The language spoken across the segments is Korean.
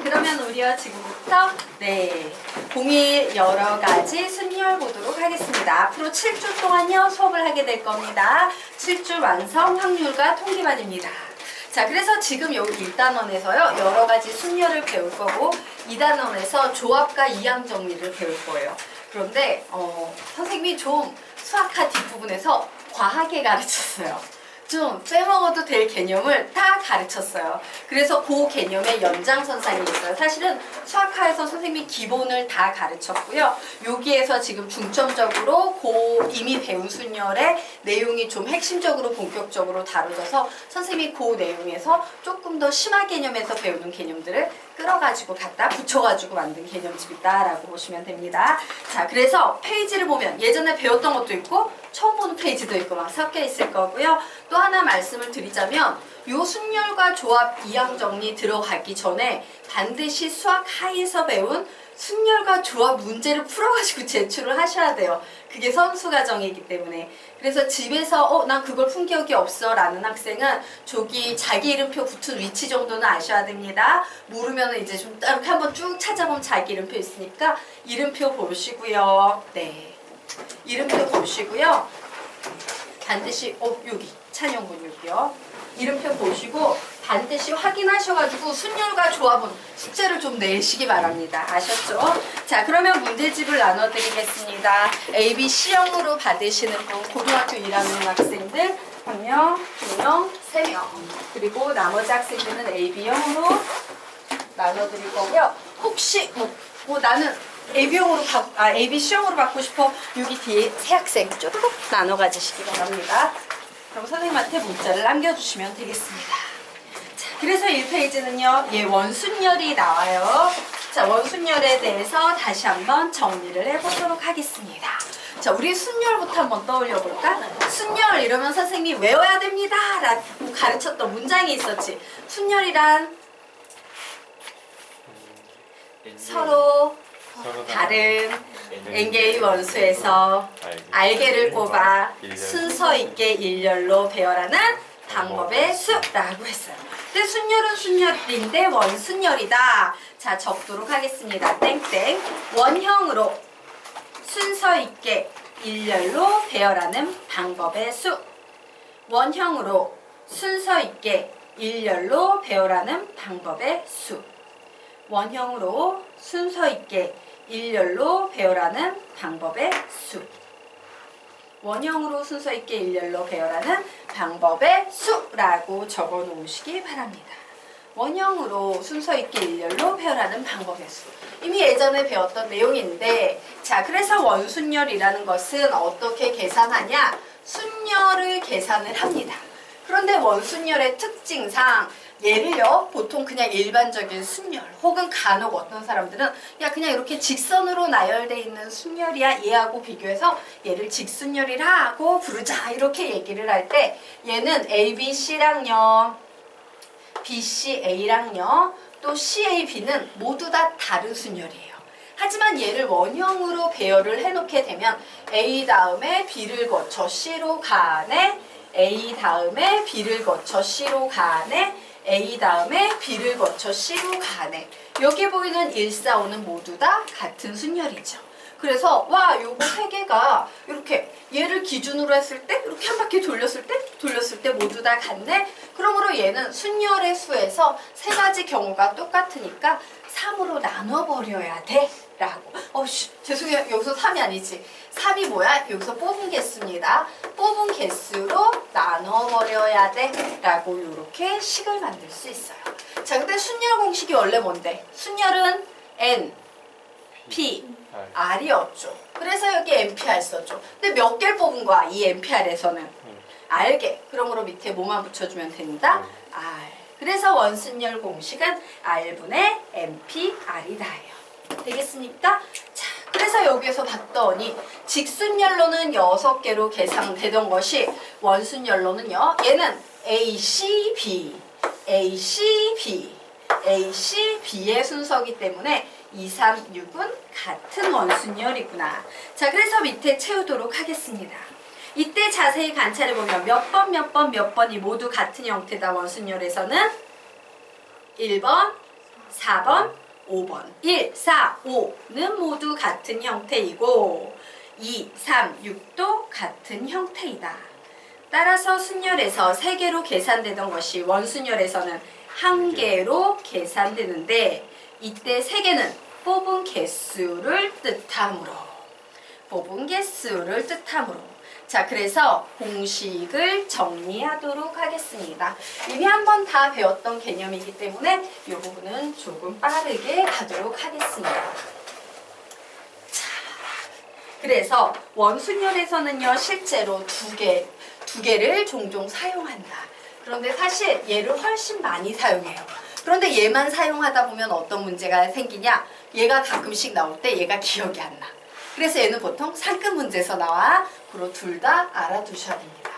그러면 우리요 지금부터 공일 여러 가지 순열 보도록 하겠습니다. 앞으로 7주 동안요 수업을 하게 될 겁니다. 7주 완성 확률과 통계반입니다. 자, 그래서 지금 여기 1단원에서요 여러 가지 순열을 배울 거고 2단원에서 조합과 이항 정리를 배울 거예요. 그런데 선생님이 좀 수학화 뒷부분에서 과하게 가르쳤어요. 좀 빼먹어도 될 개념을 다 가르쳤어요. 그래서 그 개념의 연장선상이 있어요. 사실은 수학화에서 선생님이 기본을 다 가르쳤고요. 여기에서 지금 중점적으로 이미 배운 순열의 내용이 좀 핵심적으로 본격적으로 다뤄져서 선생님이 그 내용에서 조금 더 심화 개념에서 배우는 개념들을 끌어가지고 갖다 붙여가지고 만든 개념집이다라고 보시면 됩니다. 자, 그래서 페이지를 보면 예전에 배웠던 것도 있고 처음 보는 페이지도 있고 막 섞여 있을 거고요. 또 하나 말씀을 드리자면 요 순열과 조합 이항 정리 들어가기 전에 반드시 수학 하에서 배운 순열과 조합 문제를 풀어가지고 제출을 하셔야 돼요. 그게 선수 과정이기 때문에. 그래서 집에서 난 그걸 푼 기억이 없어 라는 학생은 저기 자기 이름표 붙은 위치 정도는 아셔야 됩니다. 모르면 이제 좀 이렇게 한번 쭉 찾아보면 자기 이름표 있으니까 이름표 보시고요. 네, 이름표 보시고요. 반드시 여기 찬영군 여기요. 이름표 보시고 반드시 확인하셔가지고 순열과 조합은 숙제를 좀 내시기 바랍니다. 아셨죠? 자, 그러면 문제집을 나눠드리겠습니다. A, B, C형으로 받으시는 분 고등학교 1학년 학생들 1명, 2명, 3명 그리고 나머지 학생들은 A, B형으로 나눠드릴 거고요. 혹시 나는 AB형으로 A, B, C형으로 받고 싶어 여기 뒤에 세 학생 쪼르륵 나눠 가지시기 바랍니다. 그럼 선생님한테 문자를 남겨주시면 되겠습니다. 자, 그래서 1페이지는요, 원순열이 나와요. 자, 원순열에 대해서 다시 한번 정리를 해보도록 하겠습니다. 자, 우리 순열부터 한번 떠올려 볼까? 순열 이러면 선생님이 외워야 됩니다 라고 가르쳤던 문장이 있었지. 순열이란 서로 다른 n개의 원수에서 알게를 뽑아 순서 있게 일렬로 배열하는 방법의 수라고 했어요. 근데 순열은 순열인데 원순열이다. 자, 적도록 하겠습니다. 땡땡. 원형으로 순서 있게 일렬로 배열하는 방법의 수. 원형으로 순서 있게 일렬로 배열하는 방법의 수. 원형으로 순서 있게 일렬로 배열하는 방법의 수. 원형으로 순서 있게 일렬로 배열하는 방법의 수라고 적어 놓으시기 바랍니다. 원형으로 순서 있게 일렬로 배열하는 방법의 수. 이미 예전에 배웠던 내용인데, 자, 그래서 원순열이라는 것은 어떻게 계산하냐? 순열을 계산을 합니다. 그런데 원순열의 특징상 얘를요 보통 그냥 일반적인 순열 혹은 간혹 어떤 사람들은 야 그냥 이렇게 직선으로 나열되어 있는 순열이야 얘하고 비교해서 얘를 직순열이라고 부르자 이렇게 얘기를 할 때 얘는 A, B, C랑요 B, C, A랑요 또 C, A, B는 모두 다 다른 순열이에요. 하지만 얘를 원형으로 배열을 해놓게 되면 A 다음에 B를 거쳐 C로 가네 A 다음에 B를 거쳐 C로 가네 A 다음에 B를 거쳐 C로 가네. 여기 보이는 1, 4, 5는 모두 다 같은 순열이죠. 그래서 요거 세 개가 이렇게 얘를 기준으로 했을 때 이렇게 한 바퀴 돌렸을 때 모두 다 같네. 그러므로 얘는 순열의 수에서 세 가지 경우가 똑같으니까 3으로 나눠버려야 돼 라고. 죄송해요. 여기서 3이 아니지. 3이 뭐야? 여기서 뽑은 개수입니다. 뽑은 개수로 나눠버려야 돼 라고 이렇게 식을 만들 수 있어요. 자, 근데 순열 공식이 원래 뭔데? 순열은 N, P, R이었죠. 그래서 여기 NPR 썼죠. 근데 몇 개를 뽑은 거야? 이 NPR에서는 R개. 그러므로 밑에 뭐만 붙여주면 된다? R. 그래서 원순열 공식은 R분의 NPR이다예요. 되겠습니까? 자, 그래서 여기에서 봤더니 직순열로는 6개로 계산되던 것이 원순열로는요. 얘는 ACB, ACB, ACB의 순서이기 때문에 2, 3, 6은 같은 원순열이구나. 자, 그래서 밑에 채우도록 하겠습니다. 이때 자세히 관찰해보면 몇 번이 모두 같은 형태다. 원순열에서는 1번, 4번, 5번. 1, 4, 5는 모두 같은 형태이고 2, 3, 6도 같은 형태이다. 따라서 순열에서 3개로 계산되던 것이 원순열에서는 1개로 계산되는데 이때 3개는 뽑은 개수를 뜻하므로 자, 그래서 공식을 정리하도록 하겠습니다. 이미 한번 다 배웠던 개념이기 때문에 이 부분은 조금 빠르게 가도록 하겠습니다. 자, 그래서 원순열에서는요, 실제로 두 개를 종종 사용한다. 그런데 사실 얘를 훨씬 많이 사용해요. 그런데 얘만 사용하다 보면 어떤 문제가 생기냐? 얘가 가끔씩 나올 때 얘가 기억이 안 나. 그래서 얘는 보통 상급 문제에서 나와. 그리고 둘 다 알아두셔야 됩니다.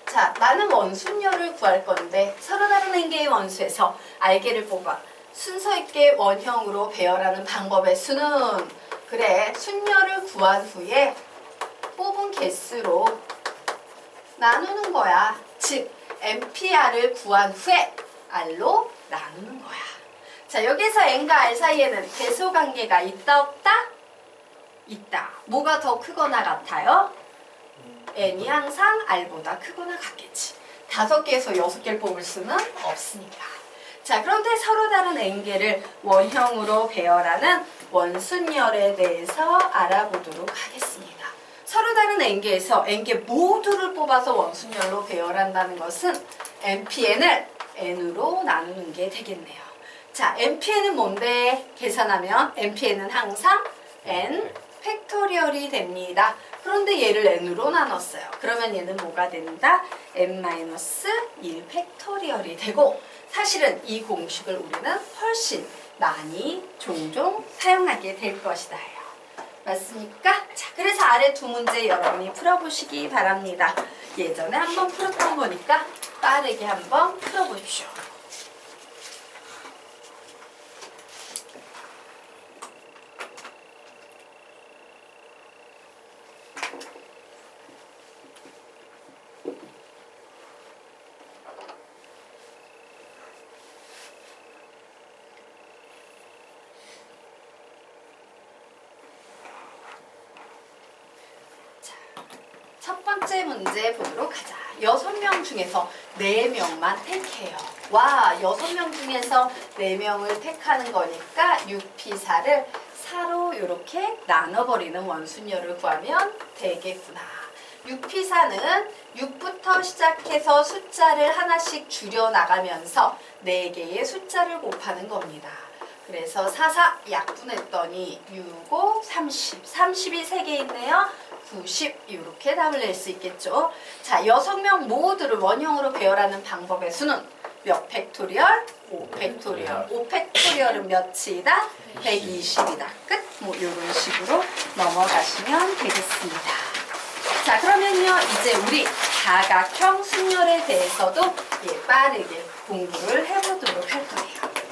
자, 나는 원순열을 구할 건데 서로 다른 n개의 원수에서 알개를 뽑아 순서 있게 원형으로 배열하는 방법의 수는 그래, 순열을 구한 후에 뽑은 개수로 나누는 거야. 즉, MPR을 구한 후에 R로 나누는 거야. 자, 여기서 N과 R 사이에는 대소관계가 있다 없다? 있다. 뭐가 더 크거나 같아요? N이 항상 R보다 크거나 같겠지. 5개에서 6개를 뽑을 수는 없으니까. 자, 그런데 서로 다른 N개를 원형으로 배열하는 원순열에 대해서 알아보도록 하겠습니다. 서로 다른 N개에서 N개 모두를 뽑아서 원순열로 배열한다는 것은 MPN을 N으로 나누는 게 되겠네요. 자, MPN은 뭔데? 계산하면 MPN은 항상 N 팩토리얼이 됩니다. 그런데 얘를 N으로 나눴어요. 그러면 얘는 뭐가 된다? N-1 팩토리얼이 되고 사실은 이 공식을 우리는 훨씬 많이 종종 사용하게 될 것이다. 맞습니까? 자, 그래서 아래 두 문제 여러분이 풀어보시기 바랍니다. 예전에 한번 풀었던 거니까 빠르게 한번 풀어보십시오. 첫 번째 문제 보도록 하자. 6명 중에서 4명만 택해요. 와, 6명 중에서 4명을 택하는 거니까 6P4를 4로 이렇게 나눠버리는 원순열을 구하면 되겠구나. 6P4는 6부터 시작해서 숫자를 하나씩 줄여나가면서 4개의 숫자를 곱하는 겁니다. 그래서 4, 4 약분했더니 6, 5, 30. 30이 3개 있네요. 90 이렇게 답을 낼 수 있겠죠. 자, 6명 모두를 원형으로 배열하는 방법의 수는 몇 팩토리얼? 5 팩토리얼. 5 팩토리얼은 몇이다? 120이다. 끝. 뭐 이런 식으로 넘어가시면 되겠습니다. 자, 그러면요, 이제 우리 다각형 순열에 대해서도 빠르게 공부를 해보도록 할 거예요.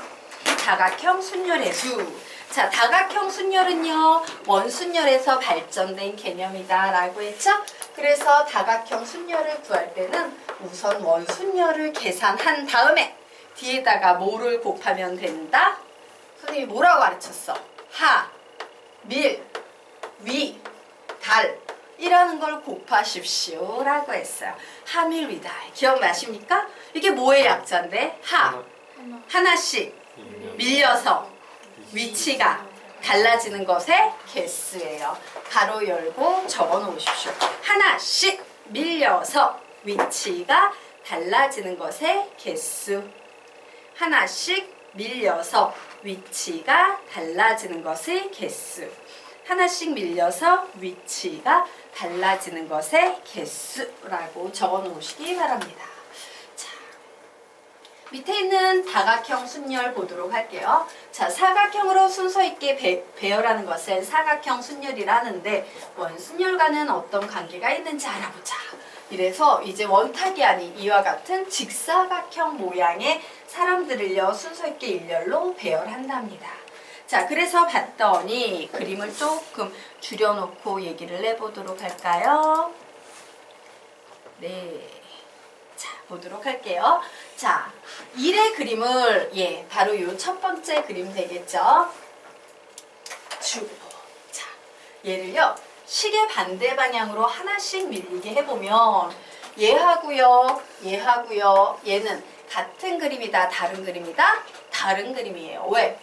다각형 순열의 수. 자, 다각형 순열은요, 원순열에서 발전된 개념이다 라고 했죠? 그래서 다각형 순열을 구할 때는 우선 원순열을 계산한 다음에 뒤에다가 뭐를 곱하면 된다? 선생님이 뭐라고 가르쳤어? 하, 밀, 위, 달 이라는 걸 곱하십시오 라고 했어요. 하밀, 위달. 기억나십니까? 이게 뭐의 약자인데? 하나씩 밀려서 위치가 달라지는 것의 개수예요. 가로 열고 적어 놓으십시오. 하나씩 밀려서 위치가 달라지는 것의 개수. 하나씩 밀려서 위치가 달라지는 것의 개수. 하나씩 밀려서 위치가 달라지는 것의 개수라고 적어 놓으시기 바랍니다. 밑에 있는 다각형 순열 보도록 할게요. 자, 사각형으로 순서 있게 배열하는 것은 사각형 순열이라는데 원순열과는 어떤 관계가 있는지 알아보자. 이래서 이제 원탁이 아닌 이와 같은 직사각형 모양의 사람들을요 순서 있게 일렬로 배열한답니다. 자, 그래서 봤더니 그림을 조금 줄여놓고 얘기를 해보도록 할까요? 네. 자. 보도록 할게요. 자, 1의 그림을 바로 요 첫 번째 그림 되겠죠. 자, 얘를요. 시계 반대 방향으로 하나씩 밀리게 해보면 얘하고요. 얘는 같은 그림이다, 다른 그림이다? 다른 그림이에요. 왜?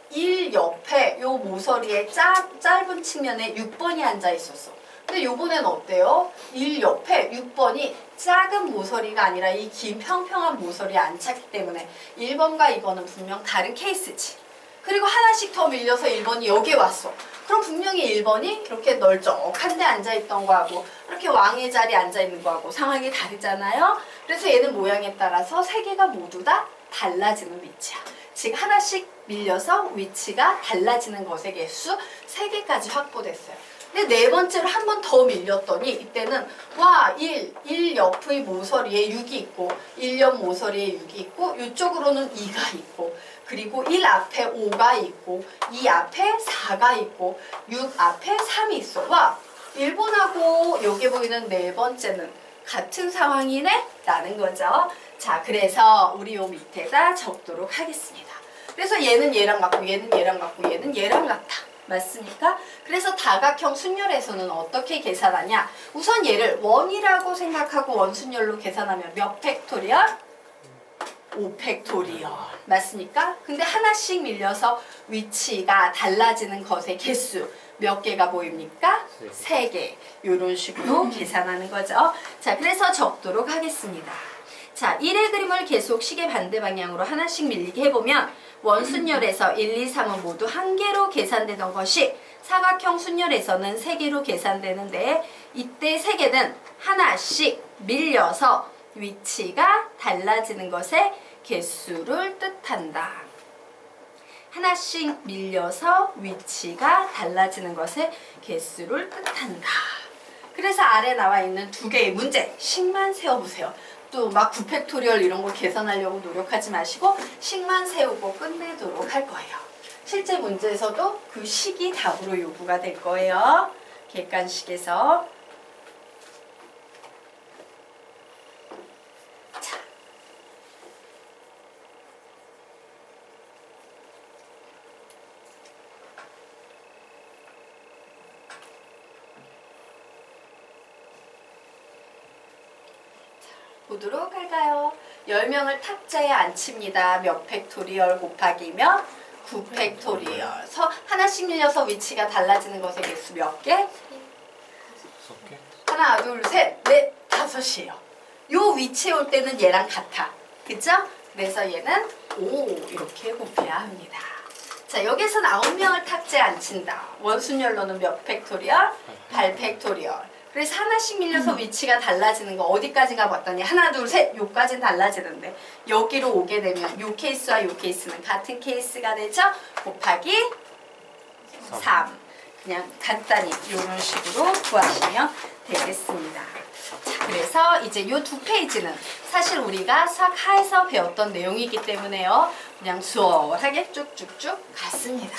1 옆에 요 모서리에 짧은 측면에 6번이 앉아 있었어. 근데 요번엔 어때요? 1 옆에 6번이 작은 모서리가 아니라 이 긴 평평한 모서리에 앉혔기 때문에 1번과 이거는 분명 다른 케이스지. 그리고 하나씩 더 밀려서 1번이 여기에 왔어. 그럼 분명히 1번이 이렇게 널쩍한 데 앉아있던 거하고 이렇게 왕의 자리에 앉아있는 거하고 상황이 다르잖아요. 그래서 얘는 모양에 따라서 세 개가 모두 다 달라지는 위치야. 즉 하나씩 밀려서 위치가 달라지는 것의 개수 3개까지 확보됐어요. 근데 네 번째로 한 번 더 밀렸더니 이때는 와 1 옆의 모서리에 6이 있고 1 옆 모서리에 6이 있고 이쪽으로는 2가 있고 그리고 1 앞에 5가 있고 2 앞에 4가 있고 6 앞에 3이 있어. 와 1번하고 여기 보이는 네 번째는 같은 상황이네? 라는 거죠. 자, 그래서 우리 요 밑에다 적도록 하겠습니다. 그래서 얘는 얘랑 같고 얘는 얘랑 같고 얘는 얘랑 같아. 맞습니까? 그래서 다각형 순열에서는 어떻게 계산하냐? 우선 얘를 원이라고 생각하고 원순열로 계산하면 몇 팩토리얼? 5팩토리얼. 맞습니까? 근데 하나씩 밀려서 위치가 달라지는 것의 개수 몇 개가 보입니까? 3개. 이런 식으로 계산하는 거죠. 자, 그래서 적도록 하겠습니다. 자, 1의 그림을 계속 시계 반대 방향으로 하나씩 밀리게 해보면 원순열에서 1, 2, 3은 모두 한 개로 계산되던 것이 사각형 순열에서는 3개로 계산되는데 이때 3개는 하나씩 밀려서 위치가 달라지는 것의 개수를 뜻한다. 하나씩 밀려서 위치가 달라지는 것의 개수를 뜻한다. 그래서 아래 나와 있는 2개의 문제 식만 세워보세요. 또 막 9팩토리얼 이런 거 계산하려고 노력하지 마시고 식만 세우고 끝내도록 할 거예요. 실제 문제에서도 그 식이 답으로 요구가 될 거예요. 객관식에서. 자. 보도록 할까요? 10명을 탁자에 앉힙니다. 몇 팩토리얼 곱하기 몇? 9팩토리얼. 하나씩 밀려서 위치가 달라지는 것의 개수 몇 개? 하나, 둘, 셋, 넷, 5이에요. 요 위치에 올 때는 얘랑 같아. 그쵸? 그래서 얘는 5 이렇게 곱해야 합니다. 자, 여기서는 9명을 탁자에 앉힌다. 원순열로는 몇 팩토리얼? 8팩토리얼. 그래서 하나씩 밀려서 위치가 달라지는 거 어디까지가 봤더니 하나 둘 셋 요까지는 달라지는데 여기로 오게 되면 요 케이스와 요 케이스는 같은 케이스가 되죠? 곱하기 3 그냥 간단히 이런 식으로 구하시면 되겠습니다. 자, 그래서 이제 요 2페이지는 사실 우리가 수학 하에서 배웠던 내용이기 때문에요. 그냥 수월하게 쭉쭉쭉 갔습니다.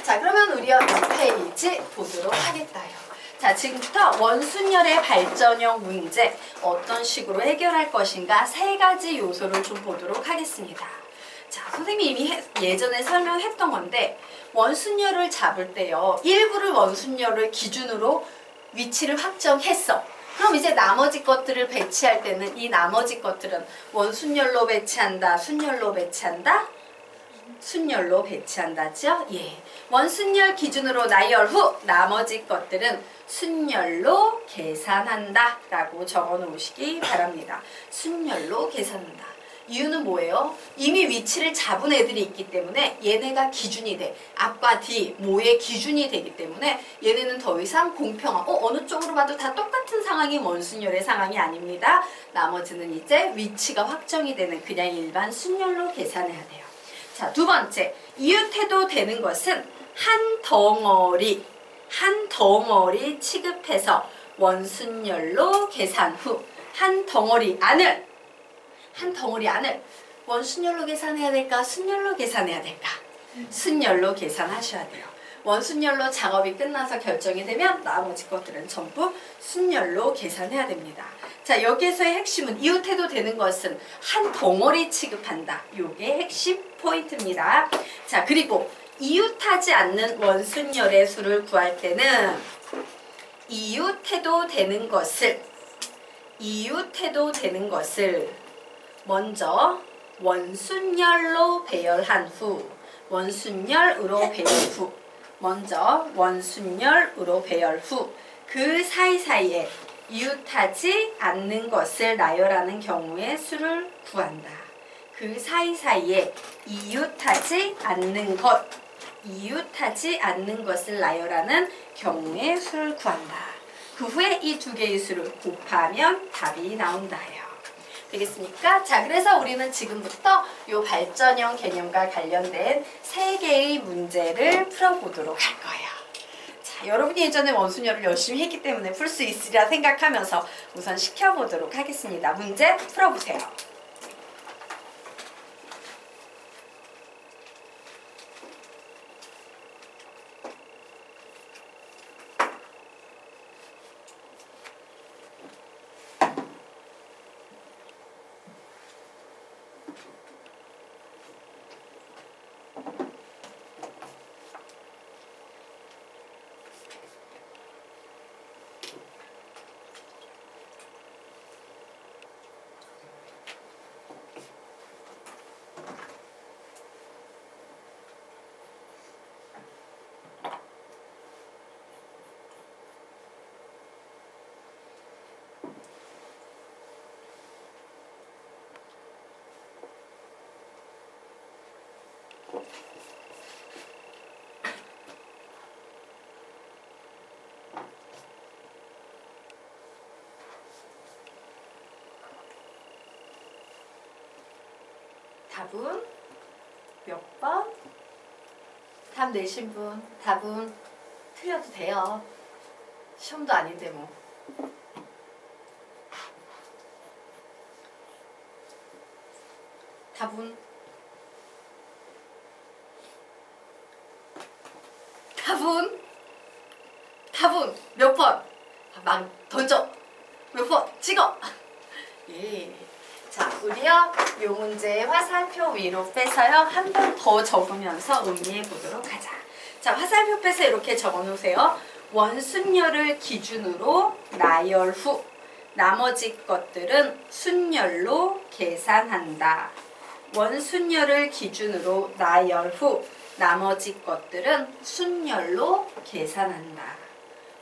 자, 그러면 우리가 2페이지 보도록 하겠다요. 자, 지금부터 원순열의 발전형 문제 어떤 식으로 해결할 것인가 3가지 요소를 좀 보도록 하겠습니다. 자, 선생님이 이미 예전에 설명했던 건데 원순열을 잡을 때요. 일부를 원순열을 기준으로 위치를 확정했어. 그럼 이제 나머지 것들을 배치할 때는 이 나머지 것들은 원순열로 배치한다, 순열로 배치한다? 순열로 배치한다죠? 예. 원순열 기준으로 나열 후 나머지 것들은 순열로 계산한다 라고 적어 놓으시기 바랍니다. 순열로 계산한다. 이유는 뭐예요? 이미 위치를 잡은 애들이 있기 때문에 얘네가 기준이 돼. 앞과 뒤, 모의 기준이 되기 때문에 얘네는 더 이상 공평한 어느 쪽으로 봐도 다 똑같은 상황이 원순열의 상황이 아닙니다. 나머지는 이제 위치가 확정이 되는 그냥 일반 순열로 계산해야 돼요. 자, 2번째, 이웃해도 되는 것은 한 덩어리 취급해서 원순열로 계산 후 한 덩어리 안을 원순열로 계산해야 될까? 순열로 계산해야 될까? 순열로 계산하셔야 돼요. 원순열로 작업이 끝나서 결정이 되면 나머지 것들은 전부 순열로 계산해야 됩니다. 자, 여기에서의 핵심은 이웃해도 되는 것은 한 덩어리 취급한다. 요게 핵심 포인트입니다. 자, 그리고 이웃하지 않는 원순열의 수를 구할 때는 이웃해도 되는 것을 먼저 원순열로 배열한 후 먼저 원순열으로 배열 후 그 사이사이에 이웃하지 않는 것을 나열하는 경우의 수를 구한다. 그 사이사이에 이웃하지 않는 것을 나열하는 경우의 수를 구한다. 그 후에 이 두 개의 수를 곱하면 답이 나온다요. 되겠습니까? 자, 그래서 우리는 지금부터 이 발전형 개념과 관련된 3개의 문제를 풀어보도록 할 거예요. 자, 여러분이 예전에 원순열을 열심히 했기 때문에 풀 수 있으리라 생각하면서 우선 시켜보도록 하겠습니다. 문제 풀어보세요. 답은 몇 번? 답 내신 분 답은 틀려도 돼요. 시험도 아닌데 뭐. 답은 몇 번? 막 던져. 몇 번? 찍어. 예. 자, 우리요 이 문제 화살표 위로 빼서요 한 번 더 적으면서 의미해 보도록 하자. 자, 화살표 빼서 이렇게 적어 놓으세요. 원순열을 기준으로 나열 후 나머지 것들은 순열로 계산한다. 원순열을 기준으로 나열 후 나머지 것들은 순열로 계산한다.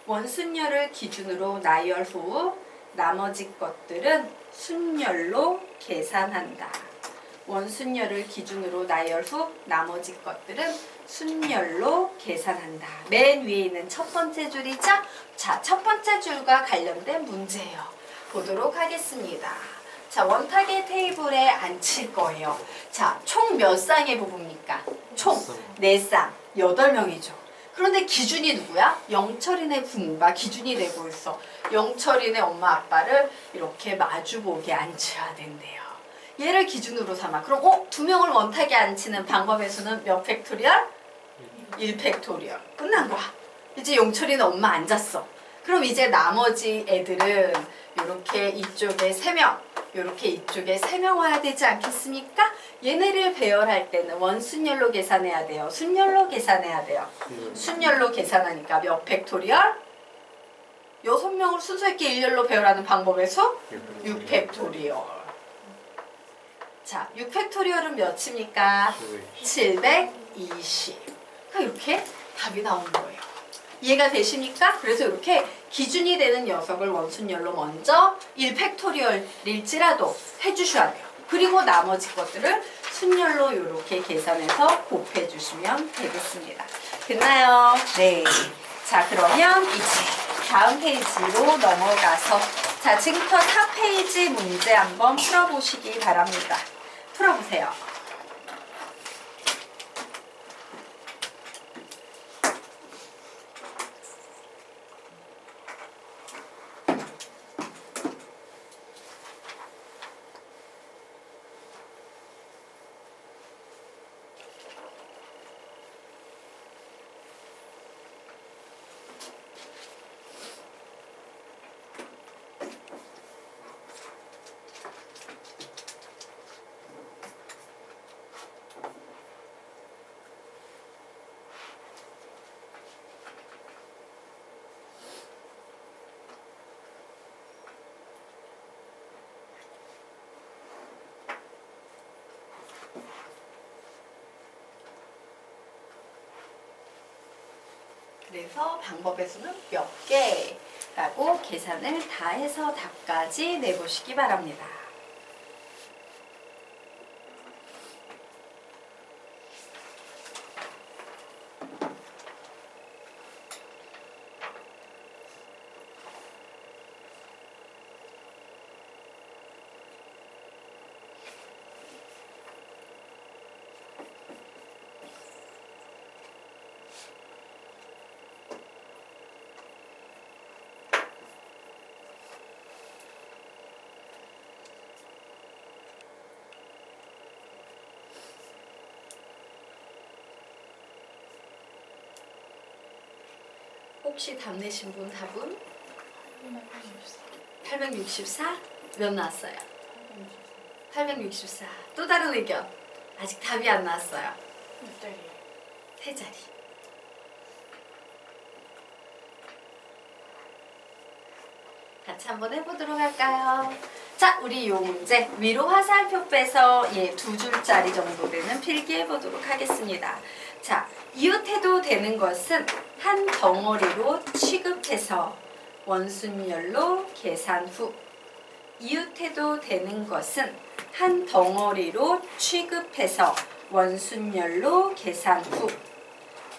원순열을 기준으로 나열 후 나머지 것들은 순열로 계산한다. 원순열을 기준으로 나열 후 나머지 것들은 순열로 계산한다. 맨 위에 있는 첫 번째 줄이죠? 자, 첫 번째 줄과 관련된 문제예요. 보도록 하겠습니다. 자, 원탁의 테이블에 앉힐 거예요. 자, 총 몇 쌍의 부부입니까? 총 4쌍, 8명이죠. 그런데 기준이 누구야? 영철이네 부모가 기준이 되고 있어. 영철이네 엄마 아빠를 이렇게 마주보게 앉혀야 된대요. 얘를 기준으로 삼아. 그럼 2명을 원탁에 앉히는 방법의 수는 몇 팩토리얼? 1팩토리얼. 끝난 거야. 이제 영철이는 엄마 앉았어. 그럼 이제 나머지 애들은 이렇게 이쪽에 3명, 이렇게 이쪽에 3명 와야 되지 않겠습니까? 얘네를 배열할 때는 원순열로 계산해야 돼요. 순열로 계산해야 돼요. 순열로 계산하니까 몇 팩토리얼? 6명을 순서 있게 일렬로 배열하는 방법의 수? 6팩토리얼. 자, 6팩토리얼은 몇입니까? 720. 그러니까 이렇게 답이 나오는 거예요. 이해가 되십니까? 그래서 이렇게 기준이 되는 녀석을 원순열로 먼저 1팩토리얼일지라도 해주셔야 돼요. 그리고 나머지 것들을 순열로 이렇게 계산해서 곱해주시면 되겠습니다. 됐나요? 네. 자, 그러면 이제 다음 페이지로 넘어가서 자, 지금부터 4페이지 문제 한번 풀어보시기 바랍니다. 풀어보세요. 그래서 방법의 수는 몇 개라고 계산을 다 해서 답까지 내보시기 바랍니다. 혹시 답 내신 분 답은? 864? 몇 나왔어요? 864. 또 다른 의견? 아직 답이 안 나왔어요. 몇 자리? 세 자리. 같이 한번 해보도록 할까요? 자, 우리 이 문제 위로 화살표 빼서 두 줄짜리 정도 되는 필기 해보도록 하겠습니다. 자, 이웃해도 되는 것은 한 덩어리로 취급해서 원순열로 계산 후. 이웃해도 되는 것은 한 덩어리로 취급해서 원순열로 계산 후.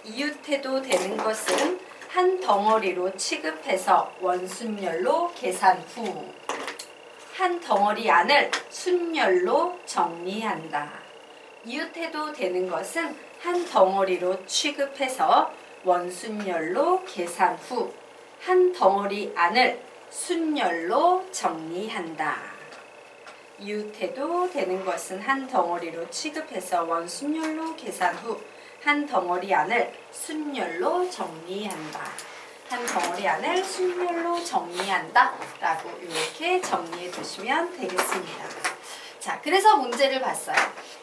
이웃해도 되는 것은 한 덩어리로 취급해서 원순열로 계산 후. 한 덩어리 안을 순열로 정리한다. 이웃해도 되는 것은 한 덩어리로 취급해서 원순열로 계산 후 한 덩어리 안을 순열로 정리한다. 이웃해도 되는 것은 한 덩어리로 취급해서 원순열로 계산 후 한 덩어리 안을 순열로 정리한다. 한 덩어리 안을 순열로 정리한다 라고 이렇게 정리해 두시면 되겠습니다. 자, 그래서 문제를 봤어요.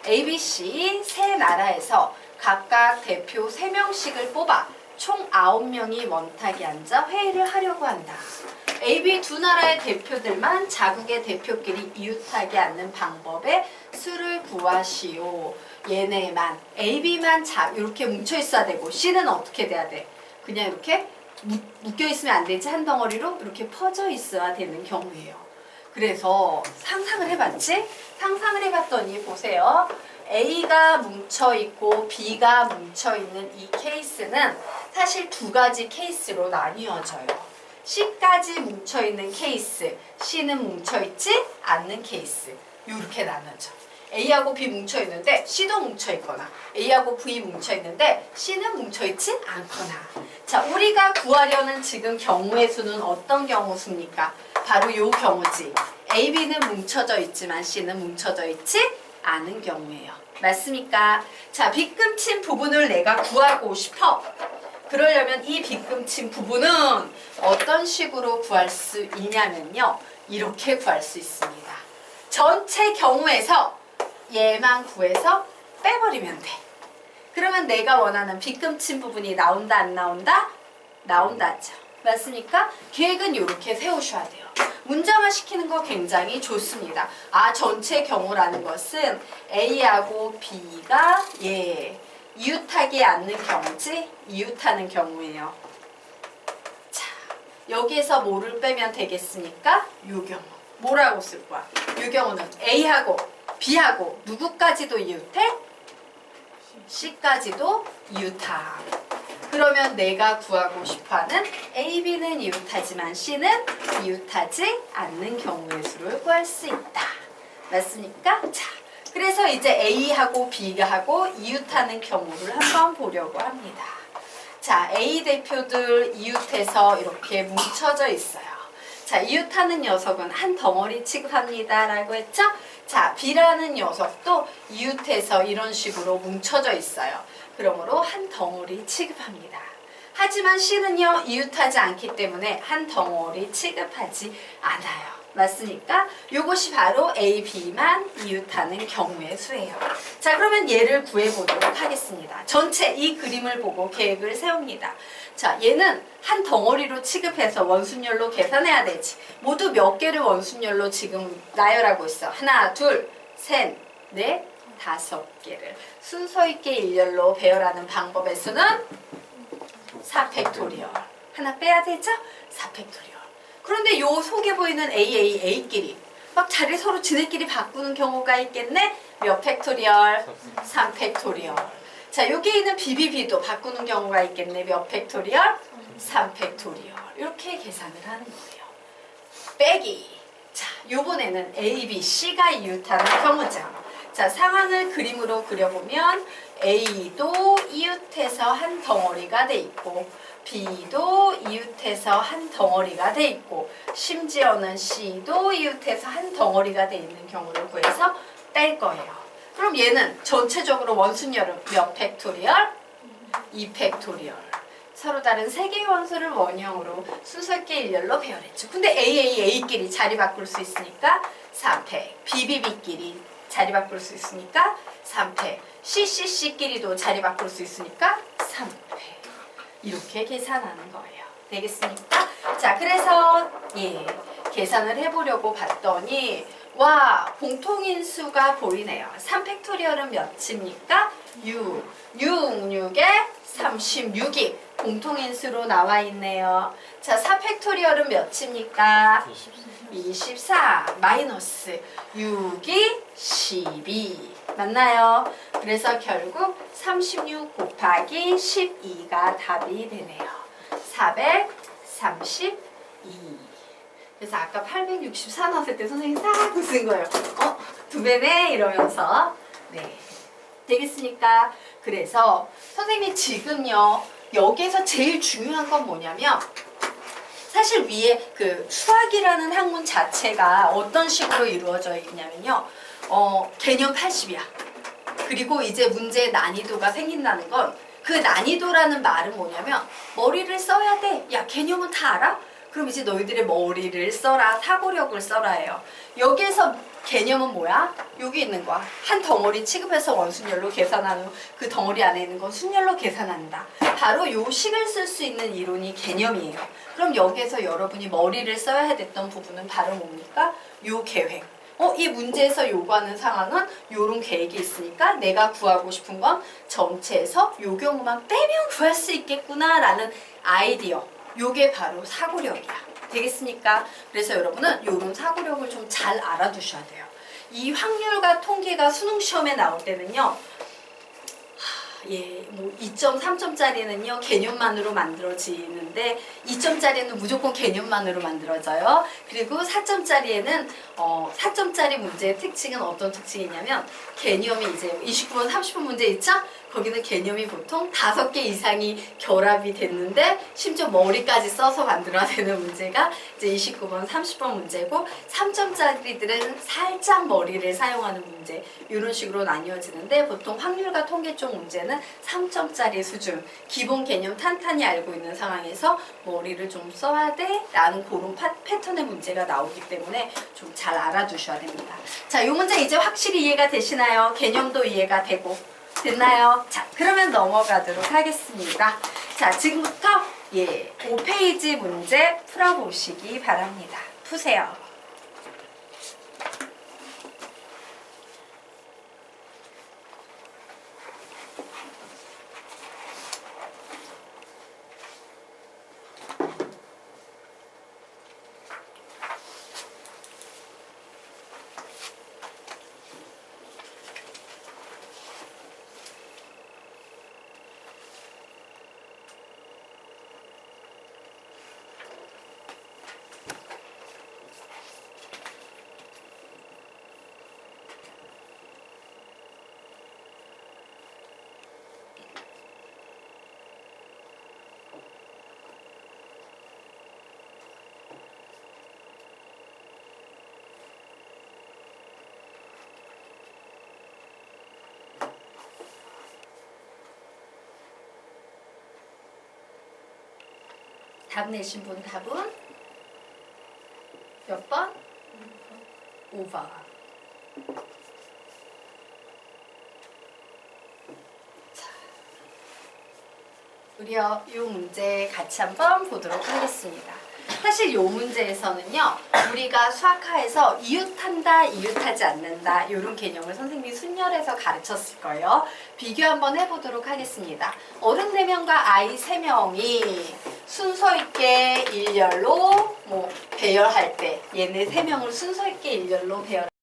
ABC 세 나라에서 각각 대표 3명씩을 뽑아 총 9명이 원탁에 앉아 회의를 하려고 한다. AB 두 나라의 대표들만 자국의 대표끼리 이웃하게 앉는 방법의 수를 구하시오. 얘네만 AB만 이렇게 뭉쳐 있어야 되고 C는 어떻게 돼야 돼? 그냥 이렇게 묶여 있으면 안 되지. 한 덩어리로 이렇게 퍼져 있어야 되는 경우예요. 그래서 상상을 해봤지? 상상을 해봤더니 보세요. A가 뭉쳐있고 B가 뭉쳐있는 이 케이스는 사실 두 가지 케이스로 나뉘어져요. C까지 뭉쳐있는 케이스, C는 뭉쳐있지 않는 케이스. 이렇게 나눠져. A하고 B 뭉쳐있는데 C도 뭉쳐있거나 A하고 B 뭉쳐있는데 C는 뭉쳐있지 않거나. 자, 우리가 구하려는 지금 경우의 수는 어떤 경우 수입니까? 바로 이 경우지. A, B는 뭉쳐져 있지만 C는 뭉쳐져 있지 않은 경우예요. 맞습니까? 자, 빗금친 부분을 내가 구하고 싶어. 그러려면 이 빗금친 부분은 어떤 식으로 구할 수 있냐면요. 이렇게 구할 수 있습니다. 전체 경우에서 얘만 구해서 빼버리면 돼. 그러면 내가 원하는 빗금친 부분이 나온다 안 나온다? 나온다죠. 맞습니까? 계획은 이렇게 세우셔야 돼요. 문장화 시키는 거 굉장히 좋습니다. 아, 전체 경우라는 것은 A하고 B가 이웃하지 않는 경우지? 이웃하는 경우예요. 자, 여기에서 뭐를 빼면 되겠습니까? 요 경우. 뭐라고 쓸 거야? 요 경우는 A하고 B하고 누구까지도 이웃해? C까지도 이웃함. 그러면 내가 구하고 싶어하는 A, B는 이웃하지만 C는 이웃하지 않는 경우의 수를 구할 수 있다. 맞습니까? 자, 그래서 이제 A하고 B하고 이웃하는 경우를 한번 보려고 합니다. 자, A 대표들 이웃해서 이렇게 뭉쳐져 있어요. 자, 이웃하는 녀석은 한 덩어리 취급합니다. 라고 했죠? 자, B라는 녀석도 이웃해서 이런 식으로 뭉쳐져 있어요. 그러므로 한 덩어리 취급합니다. 하지만 C는요, 이웃하지 않기 때문에 한 덩어리 취급하지 않아요. 맞습니까? 요것이 바로 A, B만 이웃하는 경우의 수예요. 자, 그러면 얘를 구해보도록 하겠습니다. 전체 이 그림을 보고 계획을 세웁니다. 자, 얘는 한 덩어리로 취급해서 원순열로 계산해야 되지. 모두 몇 개를 원순열로 지금 나열하고 있어. 하나, 둘, 셋, 넷, 5개를 순서 있게 일렬로 배열하는 방법의 수는 4팩토리얼. 하나 빼야 되죠? 4팩토리얼. 그런데 요 속에 보이는 A끼리 막 자리 서로 지네끼리 바꾸는 경우가 있겠네? 몇 팩토리얼? 3팩토리얼. 자, 여기 있는 BB도 바꾸는 경우가 있겠네? 몇 팩토리얼? 3팩토리얼. 이렇게 계산을 하는 거예요. 빼기. 자, 요번에는 A, B, C가 이웃하는 경우죠. 자, 상황을 그림으로 그려보면 A도 이웃해서 한 덩어리가 돼 있고 B도 이웃해서 한 덩어리가 돼 있고 심지어는 C도 이웃해서 한 덩어리가 돼 있는 경우를 구해서 뺄 거예요. 그럼 얘는 전체적으로 원순열은 몇 팩토리얼? 2팩토리얼. 서로 다른 세 개의 원소를 원형으로 순서 있게 일렬로 배열했죠. 근데 A끼리 자리 바꿀 수 있으니까 3팩, BB끼리 자리 바꿀 수 있으니까 3팩, CCC끼리도 자리 바꿀 수 있으니까 3팩. 이렇게 계산하는 거예요. 되겠습니까? 자, 그래서 계산을 해보려고 봤더니 와, 공통인수가 보이네요. 3팩토리얼은 몇입니까? 6. 6에 36이 공통인수로 나와 있네요. 자, 4팩토리얼은 몇입니까? 24 마이너스 6이 12 맞나요? 그래서 결국 36 곱하기 12가 답이 되네요. 432. 그래서 아까 864 나왔을 때 선생님이 싹 웃은 거예요. 2배네 이러면서. 네, 되겠습니까? 그래서 선생님이 지금요 여기에서 제일 중요한 건 뭐냐면 사실 위에 그 수학이라는 학문 자체가 어떤 식으로 이루어져 있냐면요. 개념 80이야. 그리고 이제 문제의 난이도가 생긴다는 건 그 난이도라는 말은 뭐냐면 머리를 써야 돼. 야, 개념은 다 알아? 그럼 이제 너희들의 머리를 써라. 사고력을 써라예요. 여기에서 개념은 뭐야? 여기 있는 거야. 한 덩어리 취급해서 원순열로 계산하는 그 덩어리 안에 있는 건 순열로 계산한다. 바로 요 식을 쓸 수 있는 이론이 개념이에요. 그럼 여기에서 여러분이 머리를 써야 됐던 부분은 바로 뭡니까? 요 계획. 이 문제에서 요구하는 상황은 요런 계획이 있으니까 내가 구하고 싶은 건 전체에서 요 경우만 빼면 구할 수 있겠구나 라는 아이디어. 요게 바로 사고력이야. 되겠습니까? 그래서 여러분은 요런 사고력을 좀 잘 알아두셔야 돼요. 이 확률과 통계가 수능 시험에 나올 때는요. 뭐 2점, 3점짜리는요 개념만으로 만들어지는데 2점짜리는 무조건 개념만으로 만들어져요. 그리고 4점짜리에는 4점짜리 문제의 특징은 어떤 특징이냐면 개념이 이제 29번, 30번 문제 있죠? 거기는 개념이 보통 5개 이상이 결합이 됐는데 심지어 머리까지 써서 만들어야 되는 문제가 이제 29번, 30번 문제고 3점짜리들은 살짝 머리를 사용하는 문제 이런 식으로 나뉘어지는데 보통 확률과 통계 쪽 문제는 3점짜리 수준 기본 개념 탄탄히 알고 있는 상황에서 머리를 좀 써야 돼 라는 그런 패턴의 문제가 나오기 때문에 좀 잘 알아두셔야 됩니다. 자, 이 문제 이제 확실히 이해가 되시나요? 개념도 이해가 되고 됐나요? 자, 그러면 넘어가도록 하겠습니다. 자, 지금부터 5페이지 문제 풀어보시기 바랍니다. 푸세요. 답 내신 분 답은 몇 번? 5번. 자, 우리 이 문제 같이 한번 보도록 하겠습니다. 사실 이 문제에서는요, 우리가 수학하에서 이웃한다, 이웃하지 않는다 이런 개념을 선생님이 순열해서 가르쳤을 거예요. 비교 한번 해보도록 하겠습니다. 어른 4명과 아이 3명이 순서 있게 일렬로 배열할 때 얘네 3명을 순서 있게 일렬로 배열